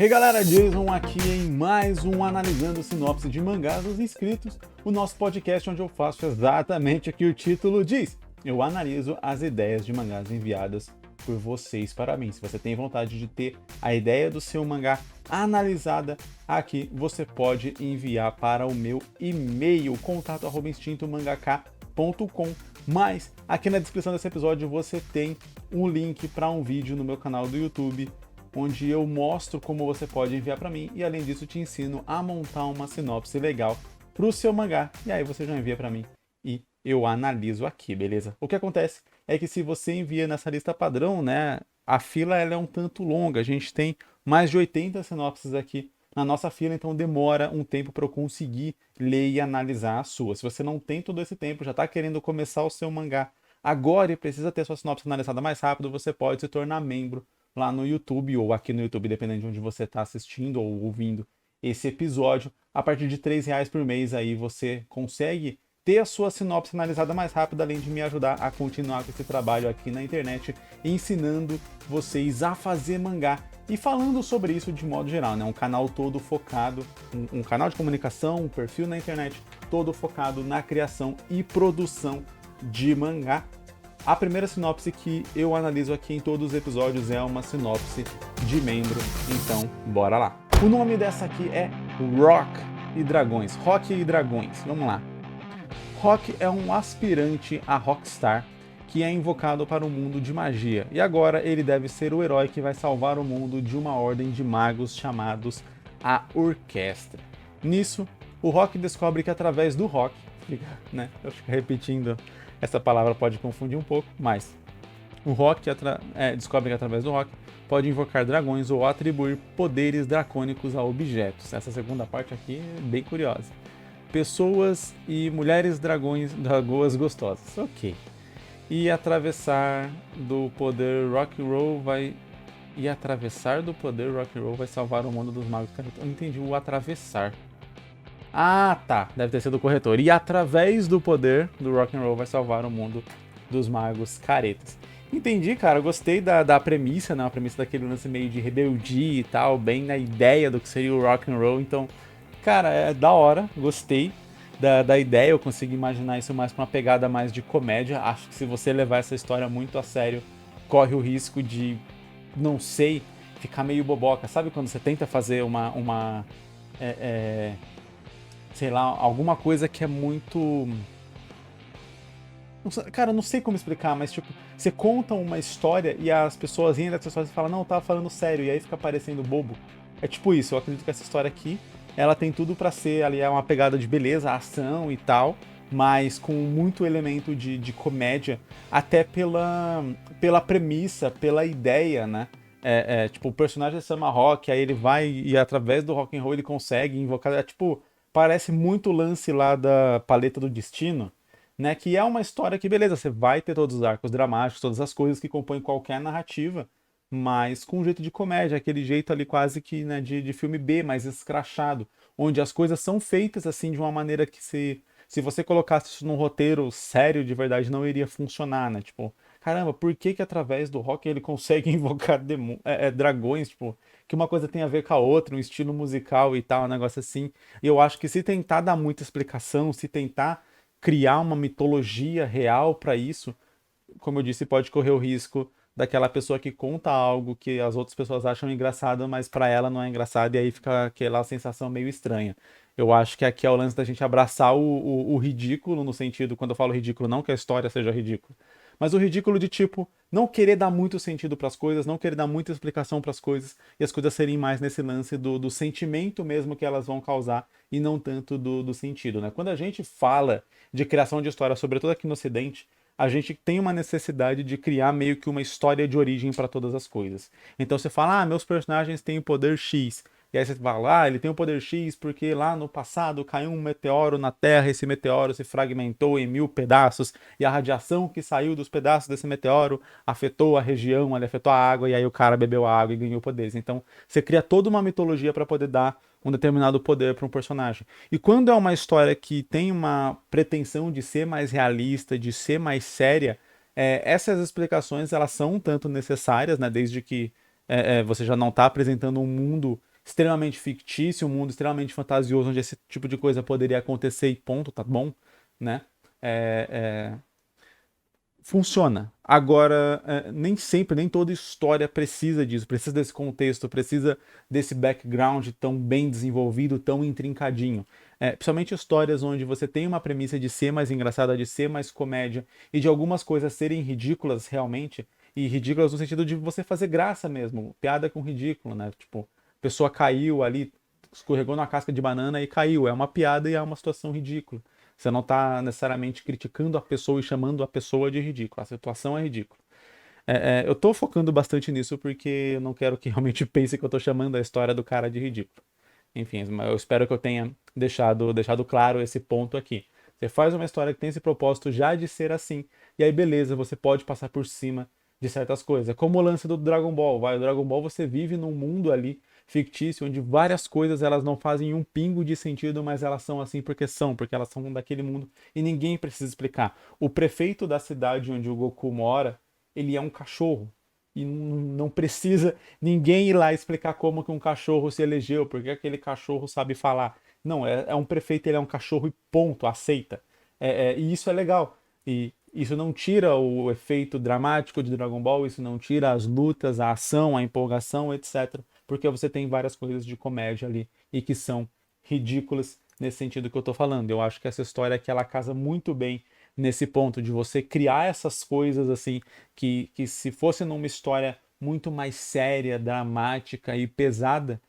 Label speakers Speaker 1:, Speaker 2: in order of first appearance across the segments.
Speaker 1: Hey galera, Jason aqui em mais um Analisando Sinopse de Mangás dos Inscritos, o nosso podcast onde eu faço exatamente o que o título diz. Eu analiso as ideias de mangás enviadas por vocês para mim. Se você tem vontade de ter a ideia do seu mangá analisada aqui, você pode enviar para o meu e-mail, contato@instintomangaka.com. Mas aqui na descrição desse episódio você tem um link para um vídeo no meu canal do YouTube, onde eu mostro como você pode enviar para mim e além disso te ensino a montar uma sinopse legal para o seu mangá. E aí você já envia para mim e eu analiso aqui, beleza? O que acontece é que se você envia nessa lista padrão, né, a fila ela é um tanto longa. A gente tem mais de 80 sinopses aqui na nossa fila, então demora um tempo para eu conseguir ler e analisar a sua. Se você não tem todo esse tempo, já está querendo começar o seu mangá agora e precisa ter sua sinopse analisada mais rápido, você pode se tornar membro lá no YouTube ou aqui no YouTube, dependendo de onde você está assistindo ou ouvindo esse episódio. A partir de R$ 3 por mês aí você consegue ter a sua sinopse analisada mais rápido, além de me ajudar a continuar com esse trabalho aqui na internet, ensinando vocês a fazer mangá e falando sobre isso de modo geral, né? Um canal todo focado, um canal de comunicação, um perfil na internet todo focado na criação e produção de mangá. A primeira sinopse que eu analiso aqui em todos os episódios é uma sinopse de membro, então bora lá. O nome dessa aqui é Rock e Dragões. Rock e Dragões, vamos lá. Rock é um aspirante a rockstar que é invocado para o mundo de magia, e agora ele deve ser o herói que vai salvar o mundo de uma ordem de magos chamados a Orquestra. Nisso, o Rock descobre que através do rock, né, eu fico repetindo, essa palavra pode confundir um pouco, mas o Rock descobre que através do rock pode invocar dragões ou atribuir poderes dracônicos a objetos. Essa segunda parte aqui é bem curiosa. Pessoas e mulheres dragoas gostosas. Ok. E atravessar do poder rock and roll vai salvar o mundo dos magos. Cara, eu não entendi o atravessar. Ah, tá. Deve ter sido o corretor. E através do poder do rock and roll vai salvar o mundo dos magos caretas. Entendi, cara. Gostei da premissa, né? A premissa daquele lance meio de rebeldia e tal, bem na ideia do que seria o rock and roll. Então, cara, é da hora. Gostei da ideia. Eu consigo imaginar isso mais com uma pegada mais de comédia. Acho que se você levar essa história muito a sério, corre o risco de, não sei, ficar meio boboca. Sabe quando você tenta fazer sei lá, alguma coisa que é muito... Cara, eu não sei como explicar, mas tipo, você conta uma história e as pessoas riem dessa história e falam, não, eu tava falando sério, e aí fica parecendo bobo. É tipo isso, eu acredito que essa história aqui, ela tem tudo pra ser ali uma pegada de beleza, ação e tal, mas com muito elemento de comédia, até pela premissa, pela ideia, né? Tipo, o personagem chama Rock, aí ele vai e através do rock and roll ele consegue invocar, tipo, parece muito o lance lá da Paleta do Destino, né? Que é uma história que, beleza, você vai ter todos os arcos dramáticos, todas as coisas que compõem qualquer narrativa, mas com um jeito de comédia, aquele jeito ali quase que, né, de filme B, mais escrachado, onde as coisas são feitas assim de uma maneira que se você colocasse isso num roteiro sério de verdade não iria funcionar, né? Tipo, caramba, por que que através do rock ele consegue invocar dragões, tipo, que uma coisa tem a ver com a outra, um estilo musical e tal, um negócio assim. E eu acho que se tentar dar muita explicação, se tentar criar uma mitologia real para isso, como eu disse, pode correr o risco daquela pessoa que conta algo que as outras pessoas acham engraçado, mas para ela não é engraçado, e aí fica aquela sensação meio estranha. Eu acho que aqui é o lance da gente abraçar o ridículo, no sentido, quando eu falo ridículo, não que a história seja ridícula, mas o ridículo de tipo, não querer dar muito sentido para as coisas, não querer dar muita explicação para as coisas, e as coisas serem mais nesse lance do sentimento mesmo que elas vão causar, e não tanto do sentido, né? Quando a gente fala de criação de história, sobretudo aqui no Ocidente, a gente tem uma necessidade de criar meio que uma história de origem para todas as coisas. Então você fala, meus personagens têm o poder X. E aí você fala, ele tem o poder X porque lá no passado caiu um meteoro na Terra, esse meteoro se fragmentou em 1000 pedaços, e a radiação que saiu dos pedaços desse meteoro afetou a região, ele afetou a água, e aí o cara bebeu a água e ganhou poderes. Então você cria toda uma mitologia para poder dar um determinado poder para um personagem. E quando é uma história que tem uma pretensão de ser mais realista, de ser mais séria, essas explicações elas são um tanto necessárias, né? Desde que você já não está apresentando um mundo extremamente fictício, um mundo extremamente fantasioso, onde esse tipo de coisa poderia acontecer e ponto, tá bom, né? É, funciona. Agora, nem sempre, nem toda história precisa disso, precisa desse contexto, precisa desse background tão bem desenvolvido, tão intrincadinho. Principalmente histórias onde você tem uma premissa de ser mais engraçada, de ser mais comédia, e de algumas coisas serem ridículas realmente, e ridículas no sentido de você fazer graça mesmo, piada com ridículo, né? Tipo, a pessoa caiu ali, escorregou na casca de banana e caiu. É uma piada e é uma situação ridícula. Você não está necessariamente criticando a pessoa e chamando a pessoa de ridícula. A situação é ridícula. Eu tô focando bastante nisso porque eu não quero que realmente pense que eu tô chamando a história do cara de ridículo. Enfim, eu espero que eu tenha deixado claro esse ponto aqui. Você faz uma história que tem esse propósito já de ser assim, e aí beleza, você pode passar por cima de certas coisas. Como o lance do Dragon Ball, vai, o Dragon Ball você vive num mundo ali fictício onde várias coisas elas não fazem um pingo de sentido, mas elas são assim porque elas são daquele mundo e ninguém precisa explicar. O prefeito da cidade onde o Goku mora, ele é um cachorro. E não precisa ninguém ir lá explicar como que um cachorro se elegeu, porque aquele cachorro sabe falar. Não, é um prefeito, ele é um cachorro e ponto, aceita. E isso é legal. E isso não tira o efeito dramático de Dragon Ball, isso não tira as lutas, a ação, a empolgação, etc. Porque você tem várias coisas de comédia ali e que são ridículas nesse sentido que eu tô falando. Eu acho que essa história aqui ela casa muito bem nesse ponto de você criar essas coisas assim que se fosse numa história muito mais séria, dramática e pesada,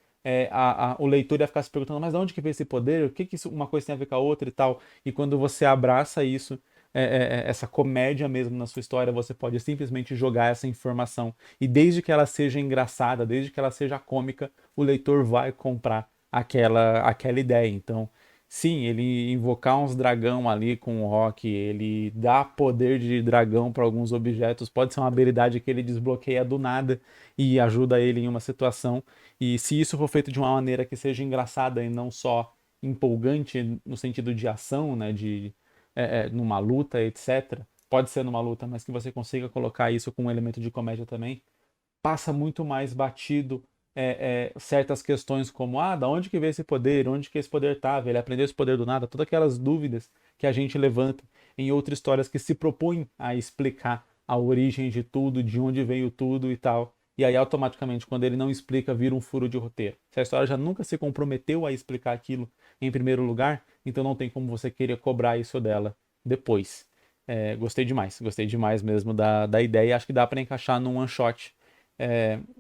Speaker 1: o leitor ia ficar se perguntando, mas de onde que veio esse poder? O que que uma coisa tem a ver com a outra e tal? E quando você abraça isso, essa comédia mesmo na sua história, você pode simplesmente jogar essa informação. E desde que ela seja engraçada, desde que ela seja cômica, o leitor vai comprar aquela ideia. Então, sim, ele invocar uns dragão ali com o rock, ele dá poder de dragão para alguns objetos, pode ser uma habilidade que ele desbloqueia do nada e ajuda ele em uma situação. E se isso for feito de uma maneira que seja engraçada e não só empolgante no sentido de ação, né, de numa luta, etc. Pode ser numa luta, mas que você consiga colocar isso com um elemento de comédia também, passa muito mais batido certas questões como, da onde que veio esse poder, onde que esse poder estava, ele aprendeu esse poder do nada, todas aquelas dúvidas que a gente levanta em outras histórias que se propõem a explicar a origem de tudo, de onde veio tudo e tal. E aí, automaticamente, quando ele não explica, vira um furo de roteiro. Se a história já nunca se comprometeu a explicar aquilo em primeiro lugar, então não tem como você querer cobrar isso dela depois. Gostei demais mesmo da ideia. Acho que dá para encaixar num one shot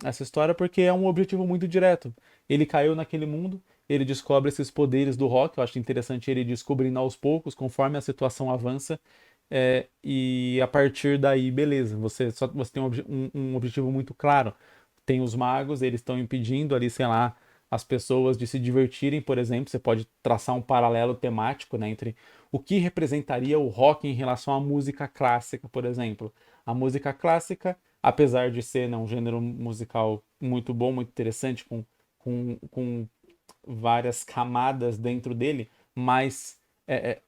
Speaker 1: essa história porque é um objetivo muito direto. Ele caiu naquele mundo, ele descobre esses poderes do rock. Eu acho interessante ele descobrindo aos poucos, conforme a situação avança. E a partir daí, beleza, você tem um objetivo muito claro. Tem os magos, eles estão impedindo ali, sei lá, as pessoas de se divertirem, por exemplo. Você pode traçar um paralelo temático, né, entre o que representaria o rock em relação à música clássica, por exemplo. A música clássica, apesar de ser, né, um gênero musical muito bom, muito interessante, com várias camadas dentro dele, mas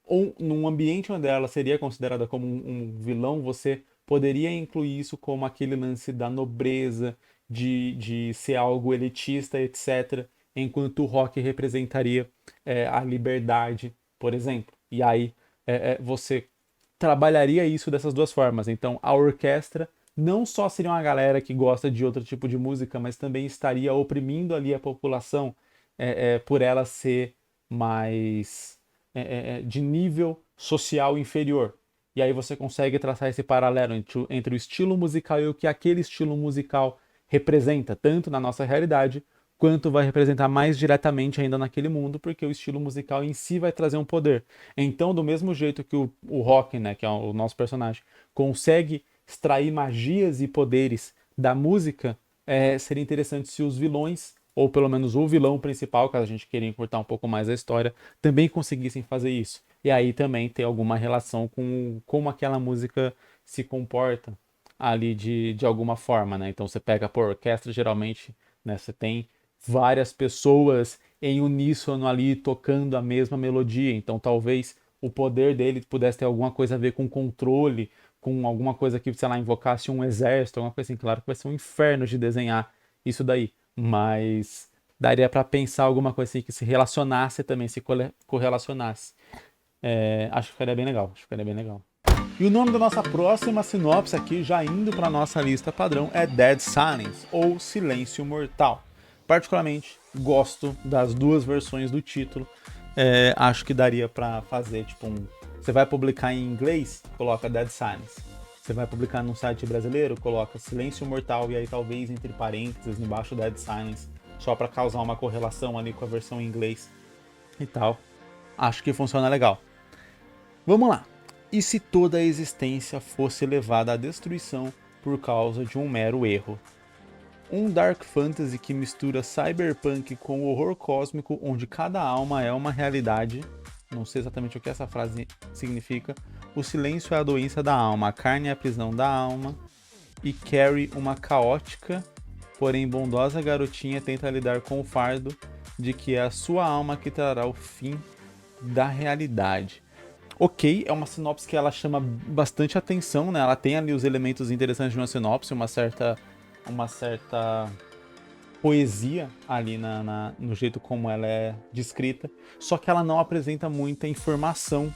Speaker 1: ou num ambiente onde ela seria considerada como um vilão, você poderia incluir isso como aquele lance da nobreza, de ser algo elitista, etc., enquanto o rock representaria a liberdade, por exemplo. E aí você trabalharia isso dessas duas formas. Então, a orquestra não só seria uma galera que gosta de outro tipo de música, mas também estaria oprimindo ali a população por ela ser mais de nível social inferior. E aí você consegue traçar esse paralelo entre o estilo musical e o que aquele estilo musical representa, tanto na nossa realidade, quanto vai representar mais diretamente ainda naquele mundo, porque o estilo musical em si vai trazer um poder. Então, do mesmo jeito que o Rock, né, que é o nosso personagem, consegue extrair magias e poderes da música, seria interessante se os vilões, ou pelo menos o vilão principal, caso a gente queira encurtar um pouco mais a história, também conseguissem fazer isso. E aí também ter alguma relação com como aquela música se comporta ali de alguma forma, né? Então você pega por orquestra, geralmente, né, você tem várias pessoas em uníssono ali tocando a mesma melodia. Então talvez o poder dele pudesse ter alguma coisa a ver com controle, com alguma coisa que, sei lá, invocasse um exército, alguma coisa assim. Claro que vai ser um inferno de desenhar isso daí, mas daria pra pensar alguma coisa assim que se relacionasse também, se correlacionasse. Acho que ficaria bem legal, acho que ficaria bem legal. E o nome da nossa próxima sinopse aqui, já indo para nossa lista padrão, é Dead Silence, ou Silêncio Mortal. Particularmente, gosto das duas versões do título. Acho que daria para fazer, tipo, você vai publicar em inglês, coloca Dead Silence. Você vai publicar num site brasileiro, coloca Silêncio Mortal e aí talvez entre parênteses, embaixo Dead Silence, só para causar uma correlação ali com a versão em inglês e tal. Acho que funciona legal. Vamos lá. E se toda a existência fosse levada à destruição por causa de um mero erro? Um dark fantasy que mistura cyberpunk com horror cósmico, onde cada alma é uma realidade. Não sei exatamente o que essa frase significa. O silêncio é a doença da alma, a carne é a prisão da alma. E Carrie, uma caótica, porém bondosa garotinha, tenta lidar com o fardo de que é a sua alma que trará o fim da realidade. Ok, é uma sinopse que ela chama bastante atenção, né? Ela tem ali os elementos interessantes de uma sinopse, uma certa poesia ali no jeito como ela é descrita, só que ela não apresenta muita informação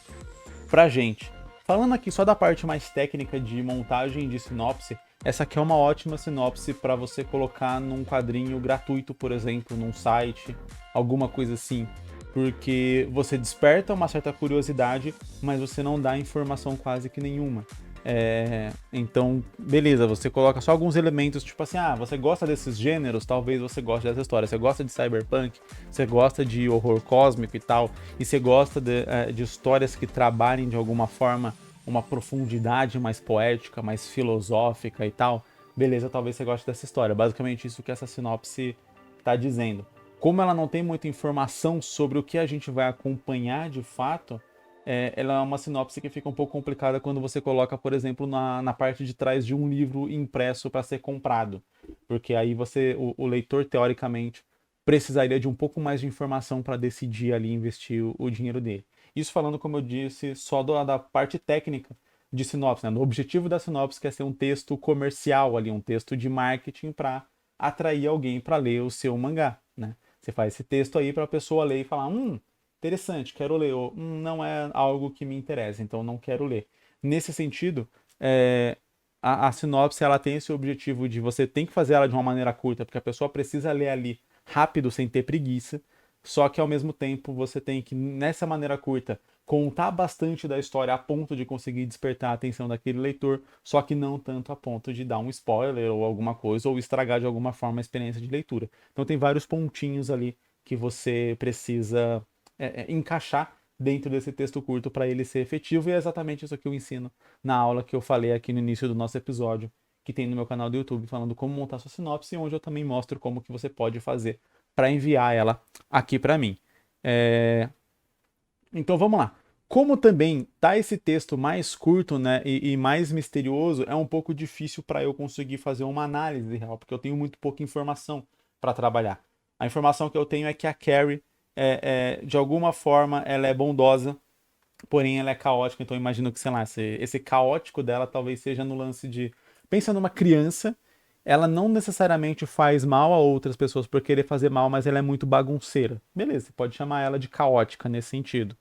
Speaker 1: pra gente. Falando aqui só da parte mais técnica de montagem de sinopse, essa aqui é uma ótima sinopse para você colocar num quadrinho gratuito, por exemplo, num site, alguma coisa assim. Porque você desperta uma certa curiosidade, mas você não dá informação quase que nenhuma. Então, beleza, você coloca só alguns elementos, tipo assim, você gosta desses gêneros, talvez você goste dessa história. Você gosta de cyberpunk, você gosta de horror cósmico e tal, e você gosta de histórias que trabalhem de alguma forma uma profundidade mais poética, mais filosófica e tal. Beleza, talvez você goste dessa história. Basicamente isso que essa sinopse está dizendo. Como ela não tem muita informação sobre o que a gente vai acompanhar de fato, ela é uma sinopse que fica um pouco complicada quando você coloca, por exemplo, na parte de trás de um livro impresso para ser comprado. Porque aí o leitor, teoricamente, precisaria de um pouco mais de informação para decidir ali investir o dinheiro dele. Isso falando, como eu disse, só da parte técnica de sinopse, né? No objetivo da sinopse, que é ser um texto comercial ali, um texto de marketing para atrair alguém para ler o seu mangá, né? Você faz esse texto aí para a pessoa ler e falar, interessante, quero ler, ou não é algo que me interessa, então não quero ler. Nesse sentido, a sinopse ela tem esse objetivo de você tem que fazer ela de uma maneira curta, porque a pessoa precisa ler ali rápido, sem ter preguiça, só que ao mesmo tempo você tem que, nessa maneira curta, contar bastante da história a ponto de conseguir despertar a atenção daquele leitor, só que não tanto a ponto de dar um spoiler ou alguma coisa, ou estragar de alguma forma a experiência de leitura. Então tem vários pontinhos ali que você precisa encaixar dentro desse texto curto para ele ser efetivo, e é exatamente isso que eu ensino na aula que eu falei aqui no início do nosso episódio, que tem no meu canal do YouTube, falando como montar sua sinopse, onde eu também mostro como que você pode fazer para enviar ela aqui para mim. Então vamos lá. Como também tá esse texto mais curto, né, e mais misterioso, é um pouco difícil para eu conseguir fazer uma análise real, porque eu tenho muito pouca informação para trabalhar. A informação que eu tenho é que a Carrie, de alguma forma, ela é bondosa, porém ela é caótica, então eu imagino que, sei lá, esse caótico dela talvez seja no lance de... Pensa numa criança, ela não necessariamente faz mal a outras pessoas por querer fazer mal, mas ela é muito bagunceira. Beleza, você pode chamar ela de caótica nesse sentido.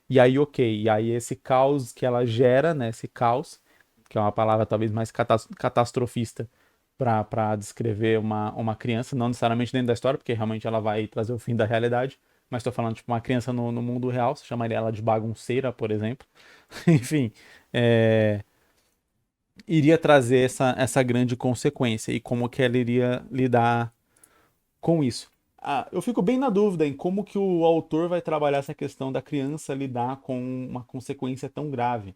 Speaker 1: E aí, ok, e aí esse caos que ela gera, né, esse caos, que é uma palavra talvez mais catastrofista para descrever uma criança, não necessariamente dentro da história, porque realmente ela vai trazer o fim da realidade, mas estou falando tipo uma criança no mundo real, você chamaria ela de bagunceira, por exemplo. Enfim, iria trazer essa grande consequência e como que ela iria lidar com isso. Eu fico bem na dúvida em como que o autor vai trabalhar essa questão da criança lidar com uma consequência tão grave.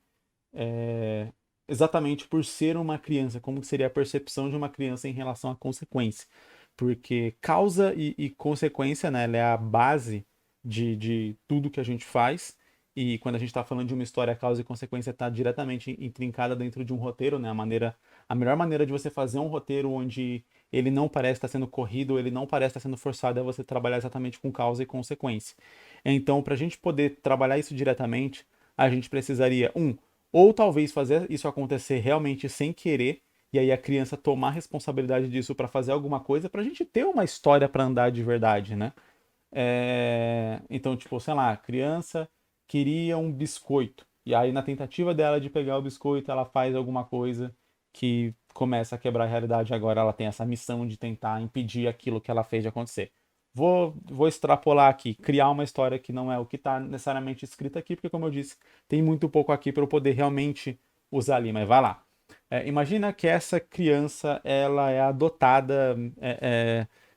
Speaker 1: Exatamente por ser uma criança, como que seria a percepção de uma criança em relação à consequência. Porque causa e consequência, né, ela é a base de tudo que a gente faz. E quando a gente está falando de uma história, a causa e consequência está diretamente intrincada dentro de um roteiro, né? A melhor maneira de você fazer um roteiro onde ele não parece estar sendo corrido, ele não parece estar sendo forçado, é você trabalhar exatamente com causa e consequência. Então, para a gente poder trabalhar isso diretamente, a gente precisaria, ou talvez fazer isso acontecer realmente sem querer, e aí a criança tomar responsabilidade disso para fazer alguma coisa, pra gente ter uma história para andar de verdade, né? Então, tipo, sei lá, a criança queria um biscoito. E aí, na tentativa dela de pegar o biscoito, ela faz alguma coisa que começa a quebrar a realidade. Agora ela tem essa missão de tentar impedir aquilo que ela fez de acontecer. Vou extrapolar aqui, criar uma história que não é o que está necessariamente escrito aqui, porque, como eu disse, tem muito pouco aqui para eu poder realmente usar ali. Mas vai lá. Imagina que essa criança ela é adotada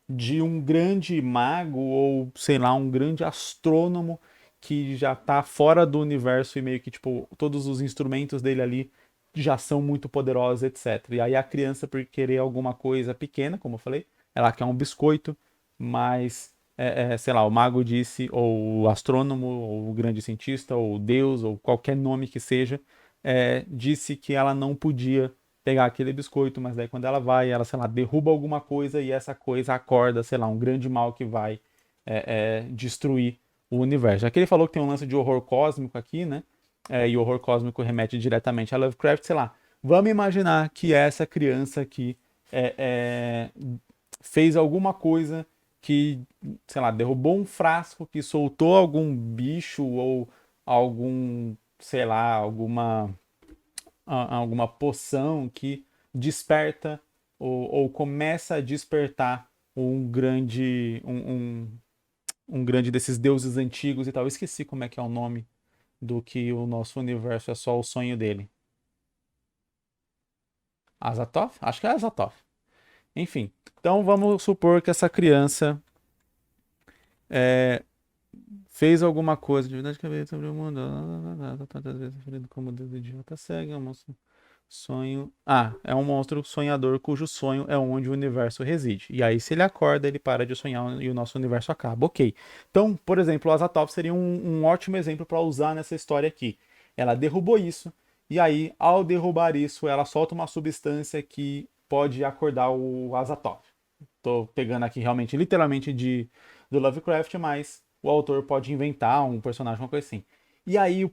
Speaker 1: de um grande mago ou sei lá um grande astrônomo que já está fora do universo e meio que tipo todos os instrumentos dele ali já são muito poderosos, etc. E aí a criança por querer alguma coisa pequena, como eu falei, ela quer um biscoito, mas sei lá, o mago disse, ou o astrônomo, ou o grande cientista, ou Deus, ou qualquer nome que seja, disse que ela não podia pegar aquele biscoito, mas daí quando ela vai, ela, sei lá, derruba alguma coisa e essa coisa acorda, sei lá, um grande mal que vai destruir o universo. Já que ele falou que tem um lance de horror cósmico aqui, né? E o horror cósmico remete diretamente a Lovecraft, sei lá. Vamos imaginar que essa criança aqui fez alguma coisa que, sei lá, derrubou um frasco que soltou algum bicho ou algum, sei lá, alguma poção que desperta ou começa a despertar um grande desses deuses antigos e tal. Eu esqueci como é que é o nome do que o nosso universo é só o sonho dele. Azathoth? Acho que é Azathoth. Enfim, então vamos supor que essa criança é, fez alguma coisa de verdade que veio sobre o mundo. Tantas vezes referido como Deus idiota cega, monstro sonho. Ah, é um monstro sonhador cujo sonho é onde o universo reside. E aí, se ele acorda, ele para de sonhar e o nosso universo acaba. Ok. Então, por exemplo, o Azathoth seria um ótimo exemplo para usar nessa história aqui. Ela derrubou isso, e aí, ao derrubar isso, ela solta uma substância que pode acordar o Azathoth. Tô pegando aqui realmente, literalmente do Lovecraft, mas o autor pode inventar um personagem, uma coisa assim. E aí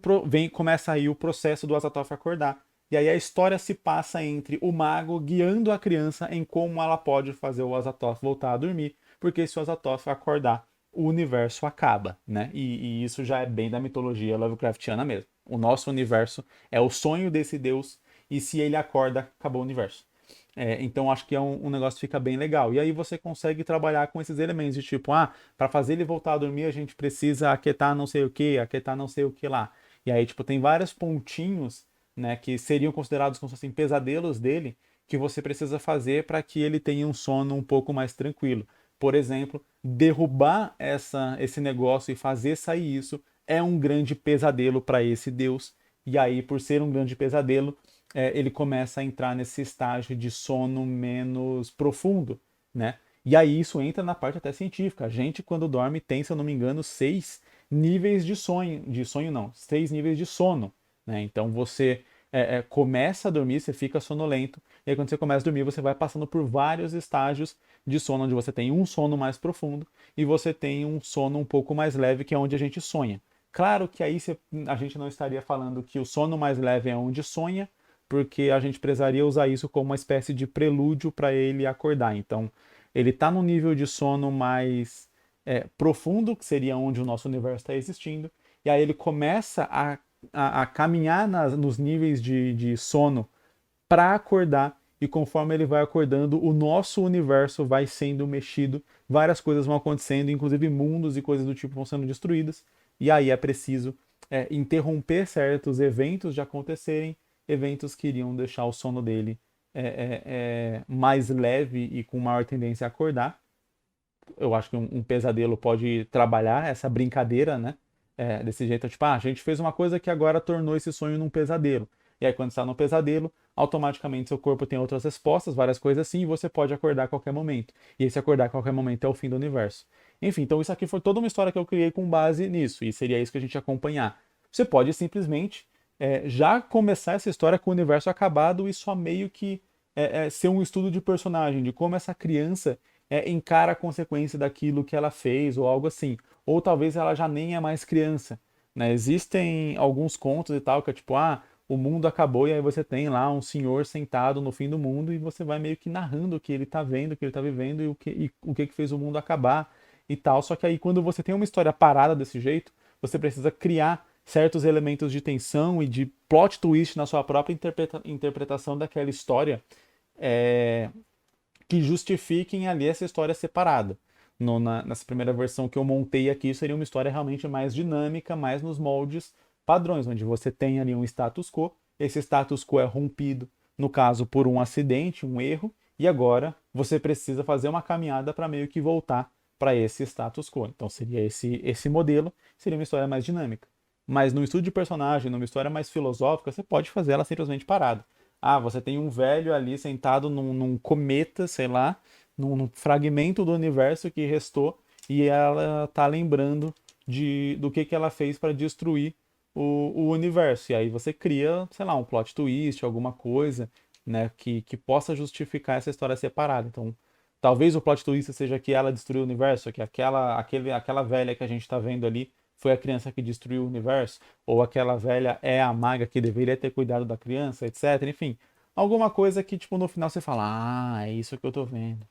Speaker 1: começa aí o processo do Azathoth acordar. E aí a história se passa entre o mago guiando a criança em como ela pode fazer o Azathoth voltar a dormir, porque se o Azathoth acordar, o universo acaba, né? E isso já é bem da mitologia Lovecraftiana mesmo. O nosso universo é o sonho desse deus, e se ele acorda, acabou o universo. Então acho que é um negócio que fica bem legal. E aí você consegue trabalhar com esses elementos de tipo, para fazer ele voltar a dormir, a gente precisa aquietar não sei o que, aquietar não sei o que lá. E aí, tipo, tem vários pontinhos, né, que seriam considerados como se fossem pesadelos dele, que você precisa fazer para que ele tenha um sono um pouco mais tranquilo. Por exemplo, derrubar esse negócio e fazer sair isso é um grande pesadelo para esse Deus. E aí, por ser um grande pesadelo, ele começa a entrar nesse estágio de sono menos profundo, né? E aí isso entra na parte até científica. A gente, quando dorme, tem, se eu não me engano, 6 níveis de sonho não, 6 níveis de sono, né? Então você começa a dormir, você fica sonolento, e aí quando você começa a dormir, você vai passando por vários estágios de sono, onde você tem um sono mais profundo e você tem um sono um pouco mais leve, que é onde a gente sonha. Claro que aí a gente não estaria falando que o sono mais leve é onde sonha, porque a gente precisaria usar isso como uma espécie de prelúdio para ele acordar. Então, ele está no nível de sono mais profundo, que seria onde o nosso universo está existindo, e aí ele começa a caminhar nos níveis de sono para acordar, e conforme ele vai acordando, o nosso universo vai sendo mexido, várias coisas vão acontecendo, inclusive mundos e coisas do tipo vão sendo destruídas, e aí é preciso interromper certos eventos de acontecerem, eventos que iriam deixar o sono dele mais leve e com maior tendência a acordar. Eu acho que um pesadelo pode trabalhar essa brincadeira, né? Desse jeito, tipo, a gente fez uma coisa que agora tornou esse sonho num pesadelo. E aí, quando está no pesadelo, automaticamente seu corpo tem outras respostas, várias coisas assim, e você pode acordar a qualquer momento. E esse acordar a qualquer momento é o fim do universo. Enfim, então isso aqui foi toda uma história que eu criei com base nisso, e seria isso que a gente ia acompanhar. Você pode simplesmente já começar essa história com o universo acabado e só meio que ser um estudo de personagem, de como essa criança encara a consequência daquilo que ela fez ou algo assim. Ou talvez ela já nem é mais criança, né? Existem alguns contos e tal que é tipo, o mundo acabou e aí você tem lá um senhor sentado no fim do mundo e você vai meio que narrando o que ele tá vendo, o que ele tá vivendo e o que fez o mundo acabar e tal. Só que aí quando você tem uma história parada desse jeito, você precisa criar certos elementos de tensão e de plot twist na sua própria interpretação daquela história, é, que justifiquem ali essa história separada. Nessa primeira versão que eu montei aqui, seria uma história realmente mais dinâmica, mais nos moldes padrões, onde você tem ali um status quo, esse status quo é rompido, no caso, por um acidente, um erro, e agora você precisa fazer uma caminhada para meio que voltar para esse status quo. Então seria esse modelo, seria uma história mais dinâmica. Mas no estudo de personagem, numa história mais filosófica, você pode fazer ela simplesmente parada. Ah, você tem um velho ali sentado num cometa, sei lá, num fragmento do universo que restou, e ela tá lembrando do que ela fez para destruir o universo. E aí você cria, sei lá, um plot twist, alguma coisa, né, que possa justificar essa história separada. Então, talvez o plot twist seja que ela destruiu o universo, que aquela velha que a gente está vendo ali foi a criança que destruiu o universo, ou aquela velha é a maga que deveria ter cuidado da criança, etc. Enfim, alguma coisa que, tipo, no final você fala, ah, é isso que eu tô vendo.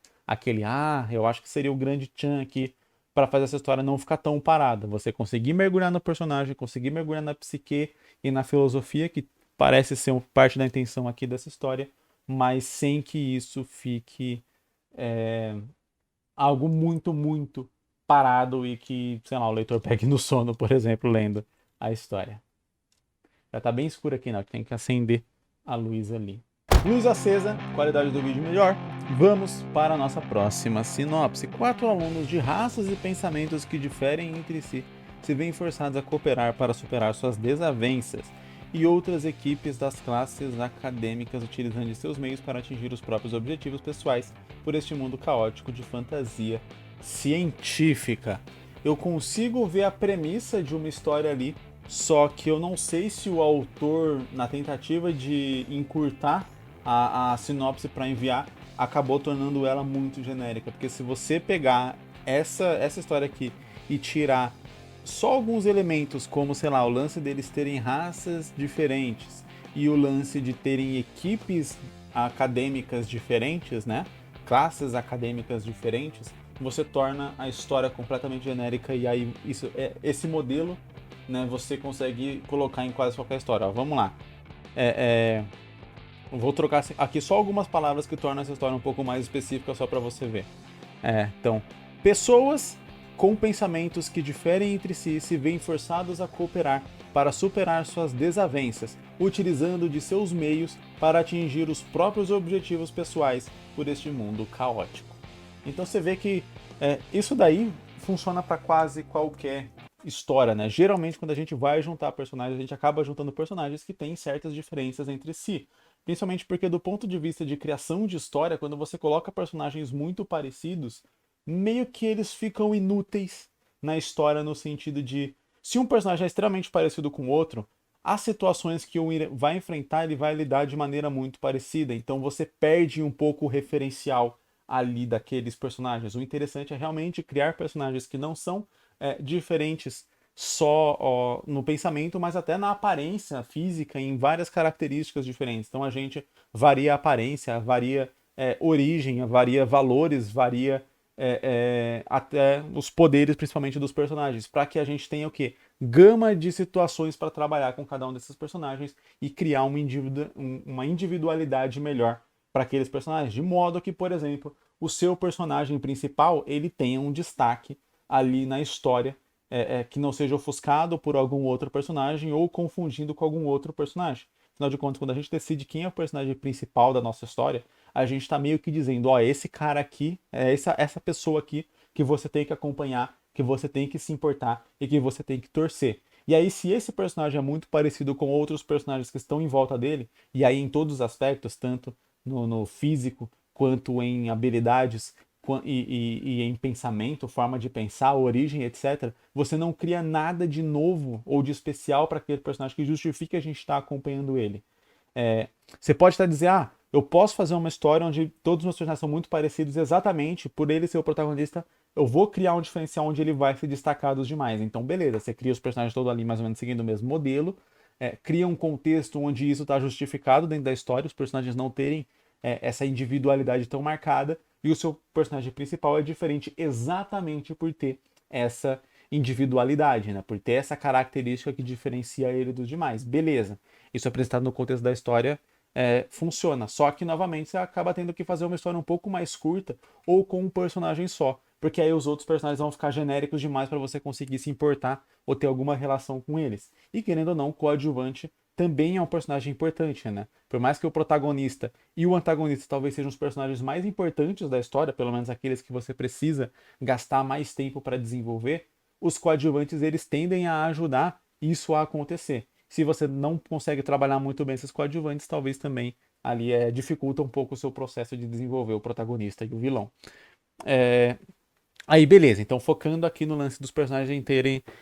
Speaker 1: Eu acho que seria o grande tchan aqui para fazer essa história não ficar tão parada. Você conseguir mergulhar no personagem, conseguir mergulhar na psique e na filosofia, que parece ser parte da intenção aqui dessa história, mas sem que isso fique é, algo muito, muito parado e que, sei lá, o leitor pegue no sono, por exemplo, lendo a história. Já tá bem escuro aqui, não, tem que acender a luz ali. Luz acesa, qualidade do vídeo melhor. Vamos para a nossa próxima sinopse. 4 alunos de raças e pensamentos que diferem entre si se veem forçados a cooperar para superar suas desavenças, e outras equipes das classes acadêmicas utilizando de seus meios para atingir os próprios objetivos pessoais por este mundo caótico de fantasia científica. Eu consigo ver a premissa de uma história ali, só que eu não sei se o autor, na tentativa de encurtar a sinopse para enviar, acabou tornando ela muito genérica. Porque se você pegar essa história aqui e tirar só alguns elementos, como, sei lá, o lance deles terem raças diferentes e o lance de terem equipes acadêmicas diferentes, né? Classes acadêmicas diferentes, você torna a história completamente genérica e aí esse modelo, né, você consegue colocar em quase qualquer história. Ó, vamos lá. Vou trocar aqui só algumas palavras que tornam essa história um pouco mais específica só para você ver. Então, pessoas com pensamentos que diferem entre si se veem forçados a cooperar para superar suas desavenças, utilizando de seus meios para atingir os próprios objetivos pessoais por este mundo caótico. Então você vê que isso daí funciona para quase qualquer história, né? Geralmente quando a gente vai juntar personagens, a gente acaba juntando personagens que têm certas diferenças entre si. Principalmente porque do ponto de vista de criação de história, quando você coloca personagens muito parecidos, meio que eles ficam inúteis na história no sentido de, se um personagem é extremamente parecido com o outro, as situações que um vai enfrentar, ele vai lidar de maneira muito parecida. Então você perde um pouco o referencial ali daqueles personagens. O interessante é realmente criar personagens que não são diferentes só no pensamento, mas até na aparência física, em várias características diferentes. Então a gente varia a aparência, varia origem, varia valores, varia até os poderes, principalmente dos personagens, para que a gente tenha o quê? Gama de situações para trabalhar com cada um desses personagens e criar uma individualidade melhor para aqueles personagens, de modo que, por exemplo, o seu personagem principal ele tenha um destaque ali na história, que não seja ofuscado por algum outro personagem ou confundindo com algum outro personagem. Afinal de contas, quando a gente decide quem é o personagem principal da nossa história, a gente está meio que dizendo, ó, esse cara aqui, essa pessoa aqui que você tem que acompanhar, que você tem que se importar e que você tem que torcer. E aí, se esse personagem é muito parecido com outros personagens que estão em volta dele, e aí em todos os aspectos, tanto no físico quanto em habilidades e em pensamento, forma de pensar, origem, etc., você não cria nada de novo ou de especial para aquele personagem que justifique a gente estar acompanhando ele. Você pode até dizer, eu posso fazer uma história onde todos os meus personagens são muito parecidos exatamente por ele ser o protagonista, eu vou criar um diferencial onde ele vai se destacar dos demais. Então, beleza, você cria os personagens todos ali mais ou menos seguindo o mesmo modelo, cria um contexto onde isso está justificado dentro da história, os personagens não terem essa individualidade tão marcada, e o seu personagem principal é diferente exatamente por ter essa individualidade, né? Por ter essa característica que diferencia ele dos demais. Beleza. Isso apresentado no contexto da história funciona. Só que, novamente, você acaba tendo que fazer uma história um pouco mais curta ou com um personagem só. Porque aí os outros personagens vão ficar genéricos demais para você conseguir se importar ou ter alguma relação com eles. E querendo ou não, o coadjuvante também é um personagem importante, né? Por mais que o protagonista e o antagonista talvez sejam os personagens mais importantes da história, pelo menos aqueles que você precisa gastar mais tempo para desenvolver, os coadjuvantes eles tendem a ajudar isso a acontecer. Se você não consegue trabalhar muito bem esses coadjuvantes, talvez também ali dificulta um pouco o seu processo de desenvolver o protagonista e o vilão. Aí beleza, então focando aqui no lance dos personagens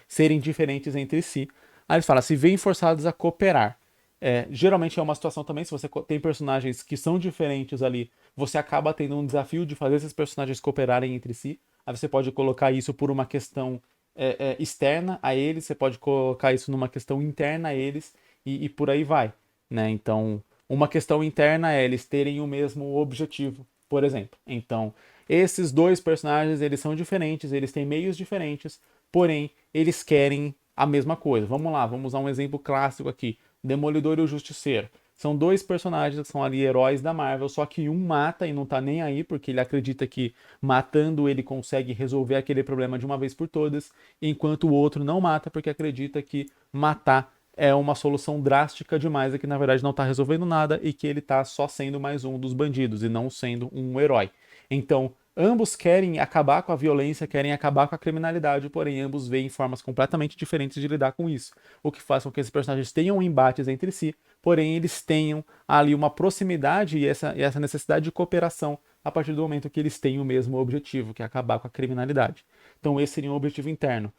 Speaker 1: serem diferentes entre si. Aí eles falam, se veem forçados a cooperar. Geralmente é uma situação também, se você tem personagens que são diferentes ali, você acaba tendo um desafio de fazer esses personagens cooperarem entre si. Aí você pode colocar isso por uma questão externa a eles, você pode colocar isso numa questão interna a eles, e por aí vai, né? Então, uma questão interna é eles terem o mesmo objetivo, por exemplo. Então, esses dois personagens, eles são diferentes, eles têm meios diferentes, porém, eles querem a mesma coisa. Vamos lá, vamos usar um exemplo clássico aqui. Demolidor e o Justiceiro. São dois personagens que são ali heróis da Marvel, só que um mata e não tá nem aí, porque ele acredita que matando ele consegue resolver aquele problema de uma vez por todas, enquanto o outro não mata porque acredita que matar é uma solução drástica demais e que na verdade não tá resolvendo nada e que ele tá só sendo mais um dos bandidos e não sendo um herói. Então, ambos querem acabar com a violência, querem acabar com a criminalidade, porém ambos veem formas completamente diferentes de lidar com isso, o que faz com que esses personagens tenham embates entre si, porém eles tenham ali uma proximidade e essa necessidade de cooperação a partir do momento que eles têm o mesmo objetivo, que é acabar com a criminalidade. Então esse seria um objetivo interno.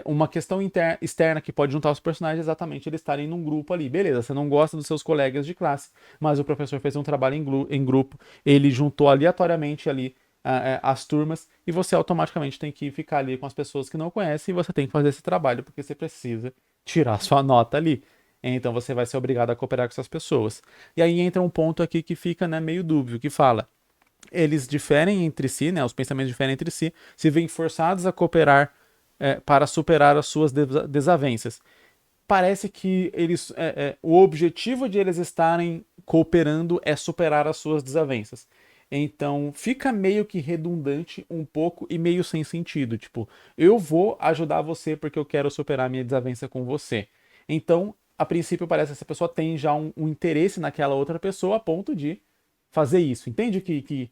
Speaker 1: Uma questão externa que pode juntar os personagens é exatamente eles estarem num grupo ali. Beleza, você não gosta dos seus colegas de classe, mas o professor fez um trabalho em grupo, ele juntou aleatoriamente ali as turmas e você automaticamente tem que ficar ali com as pessoas que não conhecem e você tem que fazer esse trabalho porque você precisa tirar sua nota ali. Então você vai ser obrigado a cooperar com essas pessoas. E aí entra um ponto aqui que fica, né, meio dúbio, que fala: eles diferem entre si, né, os pensamentos diferem entre si, se veem forçados a cooperar para superar as suas desavenças. Parece que o objetivo de eles estarem cooperando é superar as suas desavenças. Então fica meio que redundante um pouco e meio sem sentido. Tipo, eu vou ajudar você porque eu quero superar a minha desavença com você. Então, a princípio, parece que essa pessoa tem já um interesse naquela outra pessoa a ponto de fazer isso. Entende que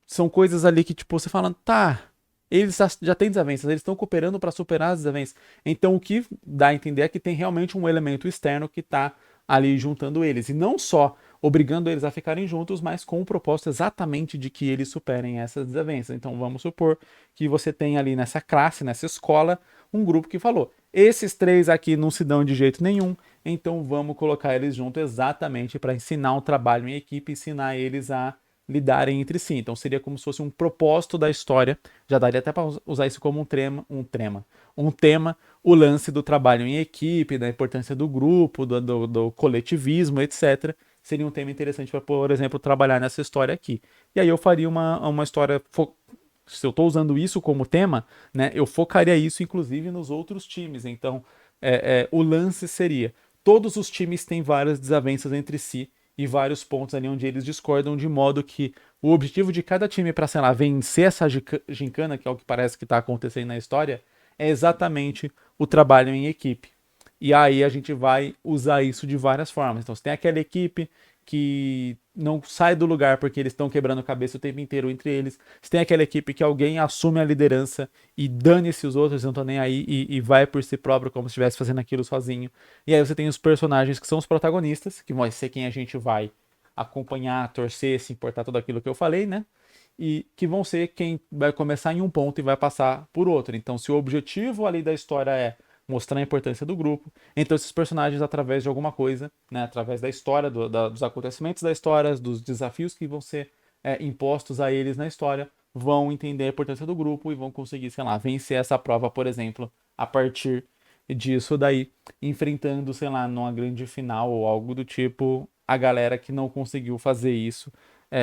Speaker 1: são coisas ali que, tipo, você fala, tá, eles já têm desavenças, eles estão cooperando para superar as desavenças. Então, o que dá a entender é que tem realmente um elemento externo que está ali juntando eles. E não só obrigando eles a ficarem juntos, mas com o propósito exatamente de que eles superem essas desavenças. Então, vamos supor que você tem ali nessa classe, nessa escola, um grupo que falou: esses três aqui não se dão de jeito nenhum, então vamos colocar eles juntos exatamente para ensinar um trabalho em equipe, ensinar eles a lidarem entre si. Então seria como se fosse um propósito da história. Já daria até para usar isso como um tema, o lance do trabalho em equipe, da importância do grupo, do coletivismo, etc. Seria um tema interessante para, por exemplo, trabalhar nessa história aqui. E aí eu faria uma história. Se eu estou usando isso como tema, né, eu focaria isso inclusive nos outros times. Então, o lance seria: todos os times têm várias desavenças entre si e vários pontos ali onde eles discordam, de modo que o objetivo de cada time para, sei lá, vencer essa gincana, que é o que parece que está acontecendo na história, é exatamente o trabalho em equipe. E aí a gente vai usar isso de várias formas. Então, você tem aquela equipe que não sai do lugar porque eles estão quebrando a cabeça o tempo inteiro entre eles. Você tem aquela equipe que alguém assume a liderança e dane-se os outros, não estão nem aí, e vai por si próprio como se estivesse fazendo aquilo sozinho. E aí você tem os personagens que são os protagonistas, que vão ser quem a gente vai acompanhar, torcer, se importar, tudo aquilo que eu falei, né? E que vão ser quem vai começar em um ponto e vai passar por outro. Então, se o objetivo ali da história é mostrar a importância do grupo, então esses personagens, através de alguma coisa, né, através da história, dos acontecimentos da história, dos desafios que vão ser impostos a eles na história, vão entender a importância do grupo e vão conseguir, sei lá, vencer essa prova, por exemplo, a partir disso daí, enfrentando, sei lá, numa grande final ou algo do tipo, a galera que não conseguiu fazer isso,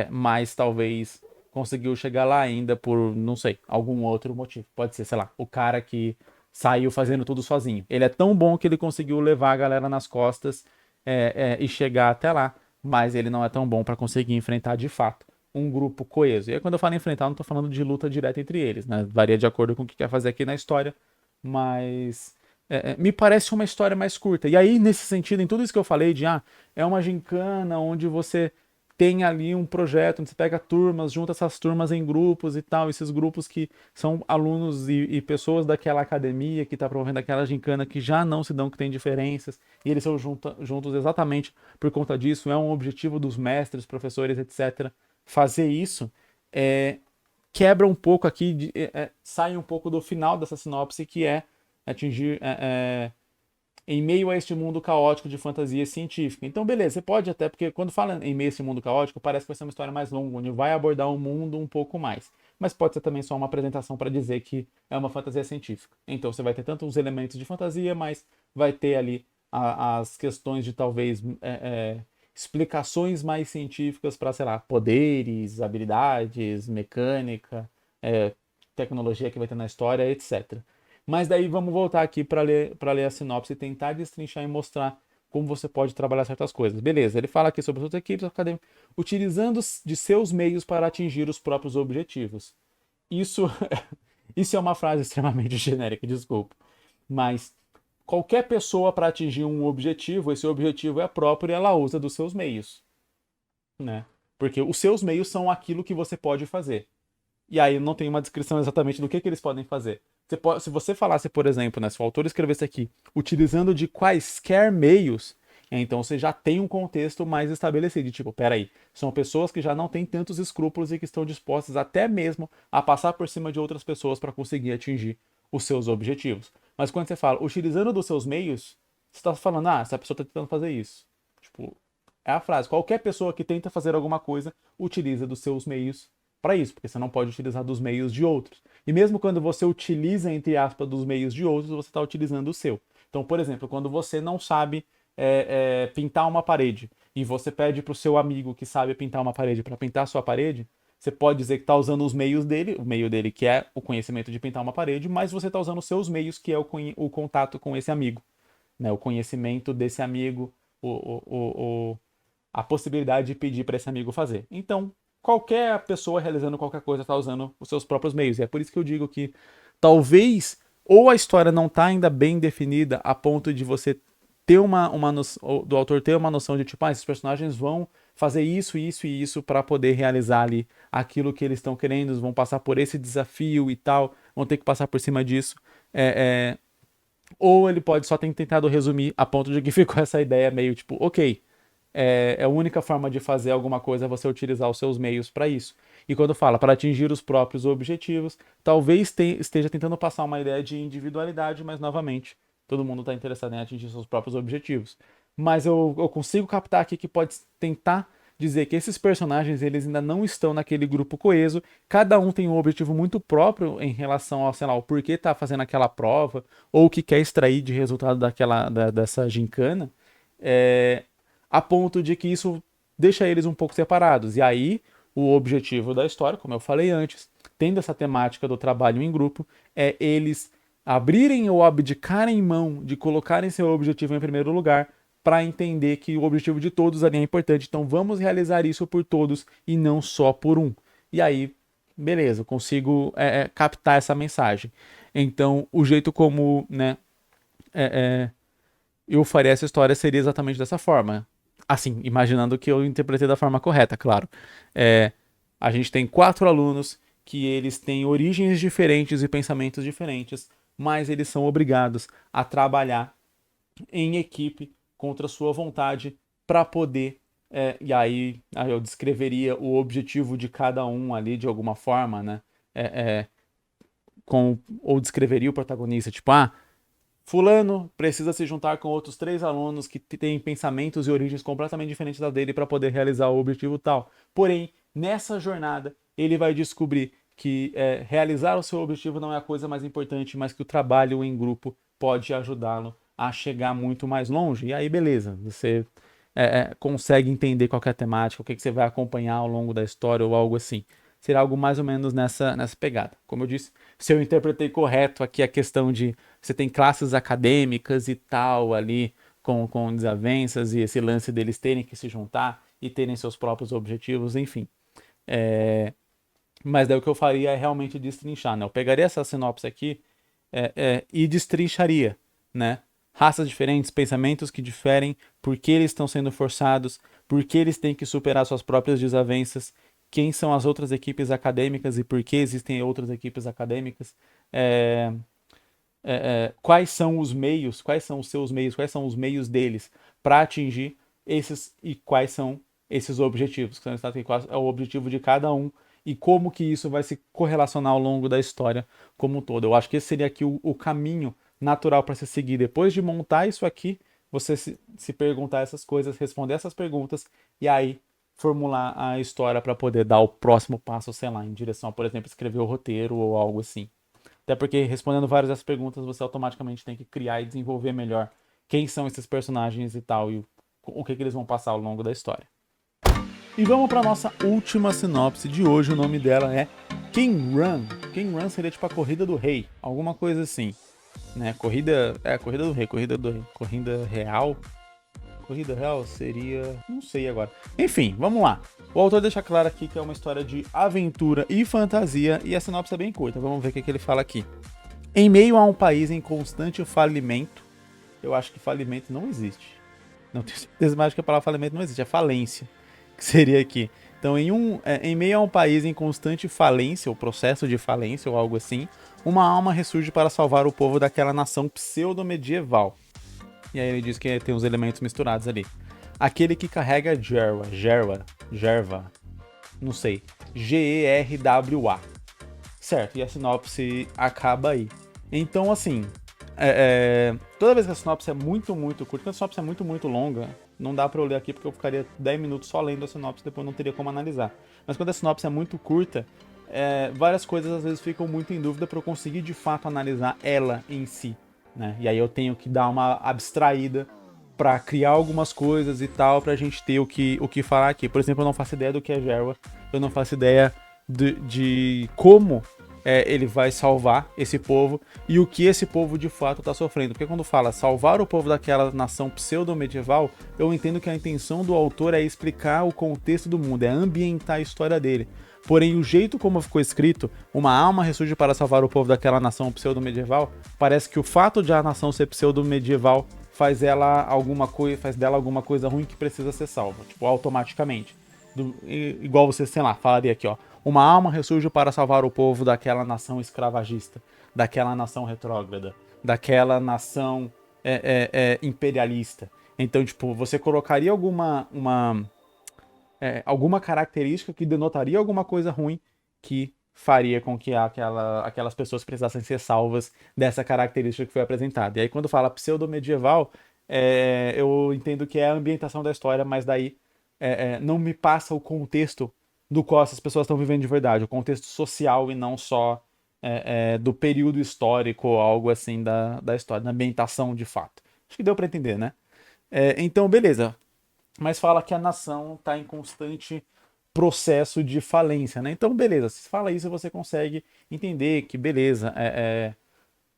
Speaker 1: mas talvez conseguiu chegar lá ainda por, não sei, algum outro motivo. Pode ser, sei lá, o cara que saiu fazendo tudo sozinho. Ele é tão bom que ele conseguiu levar a galera nas costas e chegar até lá, mas ele não é tão bom para conseguir enfrentar de fato um grupo coeso. E aí, quando eu falo enfrentar, eu não tô falando de luta direta entre eles, né? Varia de acordo com o que quer fazer aqui na história, mas me parece uma história mais curta. E aí, nesse sentido, em tudo isso que eu falei de, é uma gincana onde você tem ali um projeto, onde você pega turmas, junta essas turmas em grupos e tal, esses grupos que são alunos e pessoas daquela academia que está promovendo aquela gincana que já não se dão, que tem diferenças, e eles são juntos exatamente por conta disso, é um objetivo dos mestres, professores, etc. Fazer isso quebra um pouco aqui, sai um pouco do final dessa sinopse, que é atingir em meio a este mundo caótico de fantasia científica. Então, beleza, você pode até, porque quando fala em meio a esse mundo caótico, parece que vai ser uma história mais longa, onde vai abordar o mundo um pouco mais. Mas pode ser também só uma apresentação para dizer que é uma fantasia científica. Então, você vai ter tanto os elementos de fantasia, mas vai ter ali as questões de talvez explicações mais científicas para, sei lá, poderes, habilidades, mecânica, tecnologia que vai ter na história, etc. Mas daí vamos voltar aqui para ler a sinopse e tentar destrinchar e mostrar como você pode trabalhar certas coisas. Beleza, ele fala aqui sobre as outras equipes acadêmicas, utilizando de seus meios para atingir os próprios objetivos. Isso, isso é uma frase extremamente genérica, desculpa. Mas qualquer pessoa para atingir um objetivo, esse objetivo é próprio e ela usa dos seus meios, né? Porque os seus meios são aquilo que você pode fazer. E aí não tem uma descrição exatamente do que eles podem fazer. Se você falasse, por exemplo, né, se o autor escrevesse aqui, utilizando de quaisquer meios, então você já tem um contexto mais estabelecido. Tipo, peraí, são pessoas que já não têm tantos escrúpulos e que estão dispostas até mesmo a passar por cima de outras pessoas para conseguir atingir os seus objetivos. Mas quando você fala utilizando dos seus meios, você está falando, essa pessoa está tentando fazer isso. Tipo, é a frase. Qualquer pessoa que tenta fazer alguma coisa utiliza dos seus meios para isso, porque você não pode utilizar dos meios de outros. E mesmo quando você utiliza, entre aspas, dos meios de outros, você está utilizando o seu. Então, por exemplo, quando você não sabe pintar uma parede e você pede para o seu amigo que sabe pintar uma parede para pintar a sua parede, você pode dizer que está usando os meios dele, o meio dele que é o conhecimento de pintar uma parede, mas você está usando os seus meios, que é o contato com esse amigo, né? O conhecimento desse amigo, a possibilidade de pedir para esse amigo fazer. Então, qualquer pessoa realizando qualquer coisa está usando os seus próprios meios. E é por isso que eu digo que talvez ou a história não está ainda bem definida a ponto de você ter do autor ter uma noção de tipo, esses personagens vão fazer isso, isso e isso para poder realizar ali aquilo que eles estão querendo, vão passar por esse desafio e tal, vão ter que passar por cima disso. Ou ele pode só ter tentado resumir a ponto de que ficou essa ideia meio tipo, ok, a única forma de fazer alguma coisa é você utilizar os seus meios para isso. E quando fala para atingir os próprios objetivos, talvez esteja tentando passar uma ideia de individualidade, mas novamente, todo mundo está interessado em atingir seus próprios objetivos. Mas eu consigo captar aqui que pode tentar dizer que esses personagens eles ainda não estão naquele grupo coeso, cada um tem um objetivo muito próprio em relação ao, sei lá, o porquê está fazendo aquela prova, ou o que quer extrair de resultado dessa gincana. É, a ponto de que isso deixa eles um pouco separados. E aí, o objetivo da história, como eu falei antes, tendo essa temática do trabalho em grupo, é eles abrirem ou abdicarem mão de colocarem seu objetivo em primeiro lugar para entender que o objetivo de todos ali é importante. Então vamos realizar isso por todos e não só por um. E aí, beleza, eu consigo captar essa mensagem. Então, o jeito como, né, eu faria essa história seria exatamente dessa forma. Assim, imaginando que eu interpretei da forma correta, claro. A gente tem 4 alunos que eles têm origens diferentes e pensamentos diferentes, mas eles são obrigados a trabalhar em equipe contra a sua vontade para poder. E aí eu descreveria o objetivo de cada um ali de alguma forma, né? Ou descreveria o protagonista, tipo, fulano precisa se juntar com outros 3 alunos que têm pensamentos e origens completamente diferentes da dele para poder realizar o objetivo tal. Porém, nessa jornada, ele vai descobrir que realizar o seu objetivo não é a coisa mais importante, mas que o trabalho em grupo pode ajudá-lo a chegar muito mais longe. E aí, beleza, você consegue entender qual que é a temática, o que, que você vai acompanhar ao longo da história ou algo assim. Será algo mais ou menos nessa pegada. Como eu disse, se eu interpretei correto aqui a questão de você tem classes acadêmicas e tal ali com desavenças e esse lance deles terem que se juntar e terem seus próprios objetivos, enfim. É, mas daí o que eu faria é realmente destrinchar, né? Eu pegaria essa sinopse aqui e destrincharia, né? Raças diferentes, pensamentos que diferem, por que eles estão sendo forçados, por que eles têm que superar suas próprias desavenças, quem são as outras equipes acadêmicas e por que existem outras equipes acadêmicas, é, quais são os meios, quais são os seus meios, quais são os meios deles para atingir esses e quais são esses objetivos, qual é o objetivo de cada um e como que isso vai se correlacionar ao longo da história como um todo. Eu acho que esse seria aqui o caminho natural para se seguir. Depois de montar isso aqui, você se perguntar essas coisas, responder essas perguntas e aí formular a história para poder dar o próximo passo, sei lá, em direção a, por exemplo, escrever o roteiro ou algo assim. Até porque respondendo várias dessas perguntas, você automaticamente tem que criar e desenvolver melhor quem são esses personagens e tal, e o que eles vão passar ao longo da história. E vamos para nossa última sinopse de hoje. O nome dela é King Run. King Run seria tipo a corrida do rei, alguma coisa assim, né? Corrida do rei, corrida real. Corrida real seria, não sei agora. Enfim, vamos lá. O autor deixa claro aqui que é uma história de aventura e fantasia e a sinopse é bem curta. Vamos ver o que ele fala aqui. Em meio a um país em constante falimento, eu acho que falimento não existe. Não tenho certeza mais que a palavra falimento não existe, é falência, que seria aqui. Então, em meio a um país em constante falência, ou processo de falência, ou algo assim, uma alma ressurge para salvar o povo daquela nação pseudo-medieval. E aí ele diz que tem os elementos misturados ali. Aquele que carrega Gerva, não sei, Gerwa. Certo, e a sinopse acaba aí. Então, assim, toda vez que a sinopse é muito, muito curta, quando a sinopse é muito, muito longa, não dá pra eu ler aqui porque eu ficaria 10 minutos só lendo a sinopse, depois não teria como analisar. Mas quando a sinopse é muito curta, várias coisas às vezes ficam muito em dúvida pra eu conseguir de fato analisar ela em si, né? E aí eu tenho que dar uma abstraída pra criar algumas coisas e tal, pra gente ter o que falar aqui. Por exemplo, eu não faço ideia do que é Gerwa, eu não faço ideia de como ele vai salvar esse povo e o que esse povo de fato está sofrendo. Porque quando fala salvar o povo daquela nação pseudo-medieval, eu entendo que a intenção do autor é explicar o contexto do mundo, é ambientar a história dele. Porém, o jeito como ficou escrito, uma alma ressurge para salvar o povo daquela nação pseudo-medieval, parece que o fato de a nação ser pseudo-medieval faz dela alguma coisa ruim que precisa ser salva, tipo, automaticamente. Igual você, sei lá, falaria aqui, ó. Uma alma ressurge para salvar o povo daquela nação escravagista, daquela nação retrógrada, daquela nação imperialista. Então, tipo, você colocaria alguma característica que denotaria alguma coisa ruim que faria com que aquelas pessoas precisassem ser salvas dessa característica que foi apresentada. E aí, quando fala pseudo-medieval, eu entendo que é a ambientação da história, mas daí não me passa o contexto do qual essas pessoas estão vivendo de verdade, o contexto social e não só do período histórico ou algo assim da história, da ambientação de fato. Acho que deu para entender, né? Então, beleza. Mas fala que a nação está em constante processo de falência, né? Então, beleza. Se fala isso, você consegue entender que, beleza,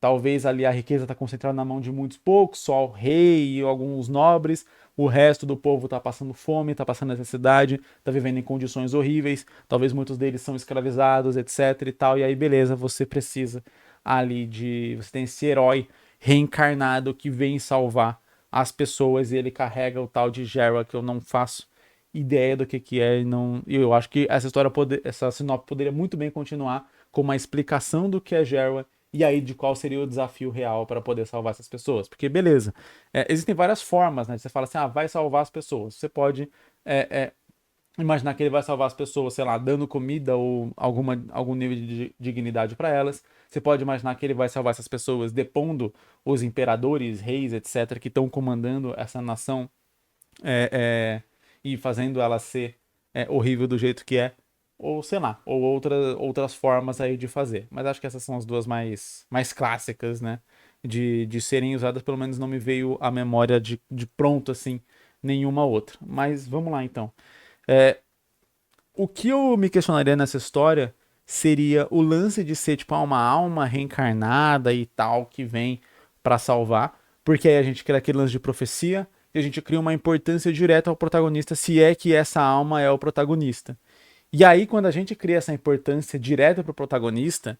Speaker 1: talvez ali a riqueza está concentrada na mão de muitos poucos, só o rei e alguns nobres, o resto do povo está passando fome, está passando necessidade, está vivendo em condições horríveis, talvez muitos deles são escravizados, etc e tal, e aí beleza, você precisa ali você tem esse herói reencarnado que vem salvar as pessoas e ele carrega o tal de Geralt que eu não faço ideia do que é e não, eu acho que essa sinopse poderia muito bem continuar com uma explicação do que é Geralt e aí de qual seria o desafio real para poder salvar essas pessoas. Porque, beleza, existem várias formas, né? Você fala assim, vai salvar as pessoas. Você pode imaginar que ele vai salvar as pessoas, sei lá, dando comida ou algum nível de dignidade para elas. Você pode imaginar que ele vai salvar essas pessoas depondo os imperadores, reis, etc., que estão comandando essa nação e fazendo ela ser horrível do jeito que é. Ou sei lá, ou outras formas aí de fazer. Mas acho que essas são as duas mais clássicas, né? de serem usadas, pelo menos não me veio à memória de pronto, assim, nenhuma outra. Mas vamos lá, então. É, o que eu me questionaria nessa história seria o lance de ser, tipo, uma alma reencarnada e tal, que vem pra salvar, porque aí a gente cria aquele lance de profecia, e a gente cria uma importância direta ao protagonista, se é que essa alma é o protagonista. E aí, quando a gente cria essa importância direta para o protagonista,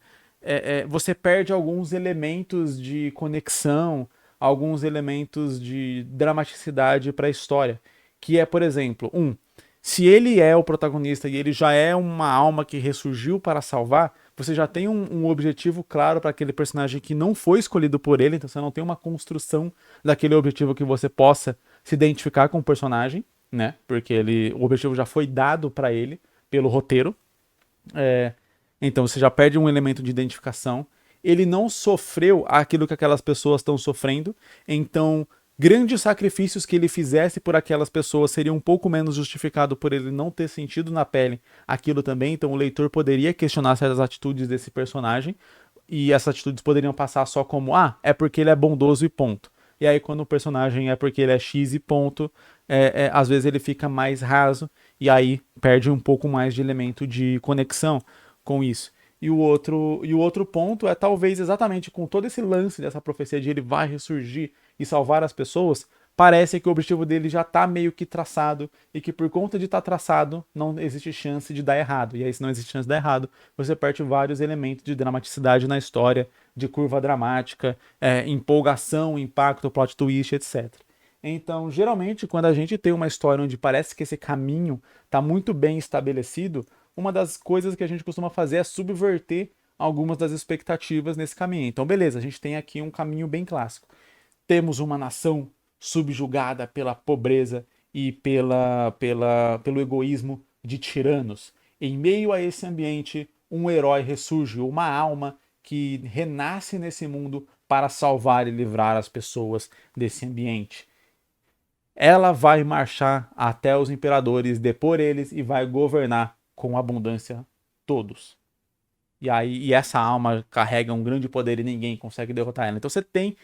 Speaker 1: você perde alguns elementos de conexão, alguns elementos de dramaticidade para a história. Que é, por exemplo, se ele é o protagonista e ele já é uma alma que ressurgiu para salvar, você já tem um objetivo claro para aquele personagem que não foi escolhido por ele, então você não tem uma construção daquele objetivo que você possa se identificar com o personagem, né? Porque o objetivo já foi dado para ele pelo roteiro. É, então você já perde um elemento de identificação. Ele não sofreu aquilo que aquelas pessoas estão sofrendo. Então, grandes sacrifícios que ele fizesse por aquelas pessoas seriam um pouco menos justificado por ele não ter sentido na pele aquilo também. Então, o leitor poderia questionar certas atitudes desse personagem. E essas atitudes poderiam passar só como: ah, é porque ele é bondoso e ponto. E aí, quando o personagem é porque ele é X e ponto, às vezes ele fica mais raso e aí perde um pouco mais de elemento de conexão com isso. E o outro ponto é talvez exatamente com todo esse lance dessa profecia de ele vai ressurgir e salvar as pessoas, parece que o objetivo dele já está meio que traçado e que por conta de estar traçado não existe chance de dar errado. E aí se não existe chance de dar errado, você perde vários elementos de dramaticidade na história, de curva dramática, empolgação, impacto, plot twist, etc. Então, geralmente, quando a gente tem uma história onde parece que esse caminho está muito bem estabelecido, uma das coisas que a gente costuma fazer é subverter algumas das expectativas nesse caminho. Então, beleza, a gente tem aqui um caminho bem clássico. Temos uma nação subjugada pela pobreza e pelo egoísmo de tiranos. Em meio a esse ambiente, um herói ressurge, uma alma que renasce nesse mundo para salvar e livrar as pessoas desse ambiente. Ela vai marchar até os imperadores, depor eles e vai governar com abundância todos. E essa alma carrega um grande poder e ninguém consegue derrotar ela. Então você tem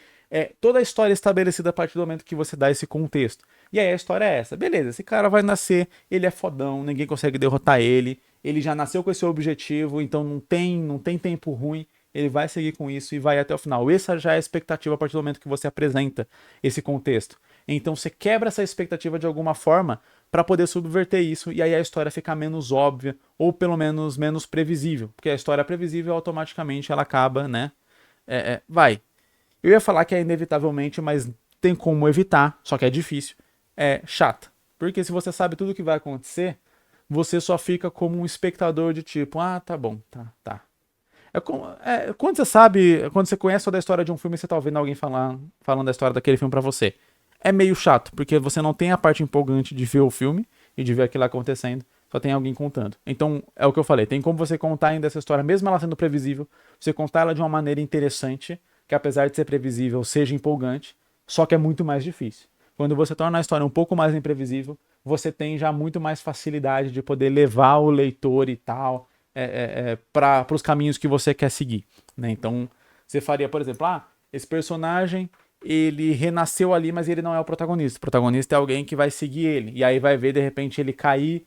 Speaker 1: toda a história estabelecida a partir do momento que você dá esse contexto. E aí a história é essa. Beleza, esse cara vai nascer, ele é fodão, ninguém consegue derrotar ele. Ele já nasceu com esse objetivo, então não tem tempo ruim. Ele vai seguir com isso e vai até o final. Essa já é a expectativa a partir do momento que você apresenta esse contexto. Então você quebra essa expectativa de alguma forma para poder subverter isso e aí a história fica menos óbvia ou pelo menos menos previsível, porque a história previsível automaticamente ela acaba, né? Vai. Eu ia falar que é inevitavelmente, mas tem como evitar, só que é difícil. É chata, porque se você sabe tudo o que vai acontecer, você só fica como um espectador de tipo, ah, tá bom, tá. Quando você sabe, quando você conhece toda a história de um filme, você tá ouvindo alguém falando da história daquele filme pra você. É meio chato, porque você não tem a parte empolgante de ver o filme e de ver aquilo acontecendo, só tem alguém contando. Então, é o que eu falei, tem como você contar ainda essa história, mesmo ela sendo previsível, você contar ela de uma maneira interessante, que apesar de ser previsível, seja empolgante, só que é muito mais difícil. Quando você torna a história um pouco mais imprevisível, você tem já muito mais facilidade de poder levar o leitor e tal para os caminhos que você quer seguir. Né? Então, você faria, por exemplo, esse personagem ele renasceu ali, mas ele não é o protagonista. O protagonista é alguém que vai seguir ele. E aí vai ver, de repente, ele cair,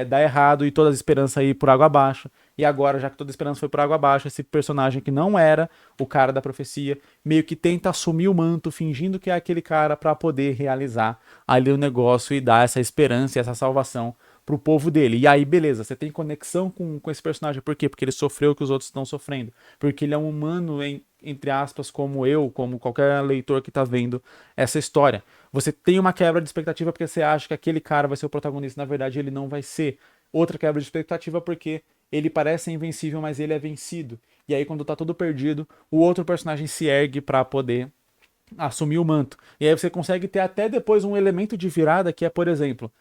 Speaker 1: dar errado e toda a esperança ir por água abaixo. E agora, já que toda a esperança foi por água abaixo, esse personagem que não era o cara da profecia, meio que tenta assumir o manto, fingindo que é aquele cara para poder realizar ali o negócio e dar essa esperança e essa salvação pro povo dele. E aí, beleza, você tem conexão com esse personagem. Por quê? Porque ele sofreu o que os outros estão sofrendo. Porque ele é um humano, entre aspas, como eu, como qualquer leitor que tá vendo essa história. Você tem uma quebra de expectativa porque você acha que aquele cara vai ser o protagonista. Na verdade, ele não vai ser. Outra quebra de expectativa porque ele parece invencível, mas ele é vencido. E aí, quando tá tudo perdido, o outro personagem se ergue para poder assumir o manto. E aí você consegue ter até depois um elemento de virada que é, por exemplo,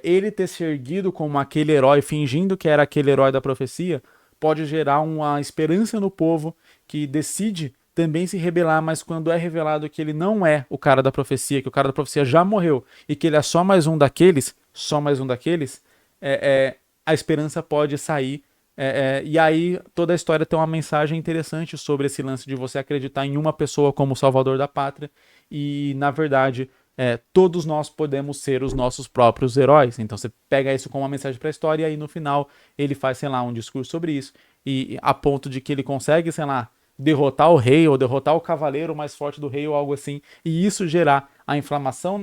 Speaker 1: ele ter se erguido como aquele herói, fingindo que era aquele herói da profecia, pode gerar uma esperança no povo que decide também se rebelar, mas quando é revelado que ele não é o cara da profecia, que o cara da profecia já morreu e que ele é só mais um daqueles, a esperança pode sair E aí toda a história tem uma mensagem interessante sobre esse lance de você acreditar em uma pessoa como o salvador da pátria e, na verdade, todos nós podemos ser os nossos próprios heróis. Então você pega isso como uma mensagem para a história e aí no final ele faz, sei lá, um discurso sobre isso e a ponto de que ele consegue, sei lá, derrotar o rei ou derrotar o cavaleiro mais forte do rei ou algo assim, e isso gerar a inflamação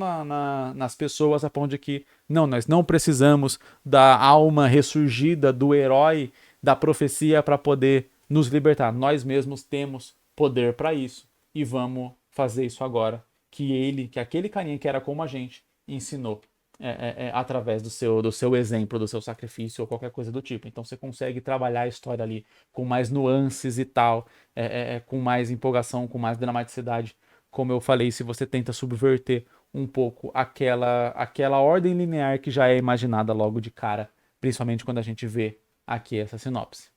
Speaker 1: nas pessoas a ponto de que não, nós não precisamos da alma ressurgida do herói da profecia para poder nos libertar. Nós mesmos temos poder para isso e vamos fazer isso agora que aquele carinha que era como a gente ensinou através do seu exemplo, do seu sacrifício ou qualquer coisa do tipo. Então você consegue trabalhar a história ali com mais nuances e tal, com mais empolgação, com mais dramaticidade. Como eu falei, se você tenta subverter um pouco aquela ordem linear que já é imaginada logo de cara, principalmente quando a gente vê aqui essa sinopse.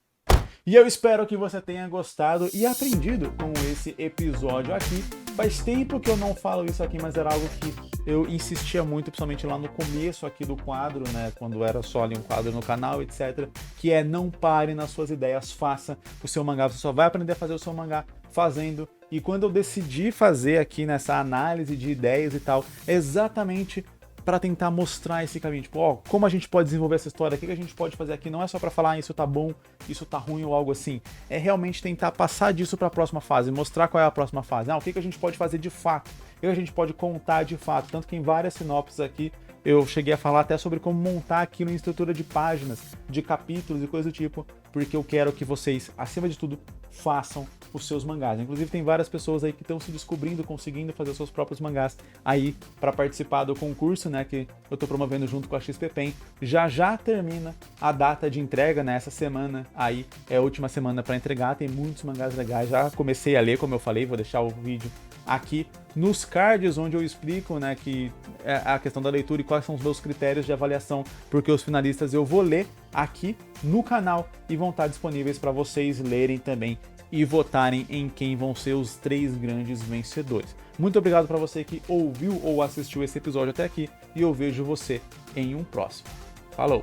Speaker 1: E eu espero que você tenha gostado e aprendido com esse episódio aqui. Faz tempo que eu não falo isso aqui, mas era algo que eu insistia muito, principalmente lá no começo aqui do quadro, né, quando era só ali um quadro no canal, etc, que é não pare nas suas ideias, faça o seu mangá, você só vai aprender a fazer o seu mangá fazendo. E quando eu decidi fazer aqui nessa análise de ideias e tal, exatamente para tentar mostrar esse caminho, tipo, ó, como a gente pode desenvolver essa história, o que a gente pode fazer aqui, não é só para falar isso tá bom, isso tá ruim ou algo assim, é realmente tentar passar disso para a próxima fase, mostrar qual é a próxima fase, o que a gente pode fazer de fato, o que a gente pode contar de fato, tanto que em várias sinopses aqui eu cheguei a falar até sobre como montar aquilo em estrutura de páginas, de capítulos e coisa do tipo, porque eu quero que vocês, acima de tudo, façam os seus mangás. Inclusive tem várias pessoas aí que estão se descobrindo, conseguindo fazer os seus próprios mangás aí para participar do concurso, né, que eu tô promovendo junto com a XP Pen. Já termina a data de entrega, né, essa semana aí é a última semana para entregar, tem muitos mangás legais, já comecei a ler, como eu falei, vou deixar o vídeo aqui nos cards onde eu explico, né, que é a questão da leitura e quais são os meus critérios de avaliação, porque os finalistas eu vou ler aqui no canal e vão estar disponíveis para vocês lerem também e votarem em quem vão ser os 3 grandes vencedores. Muito obrigado para você que ouviu ou assistiu esse episódio até aqui e eu vejo você em um próximo. Falou!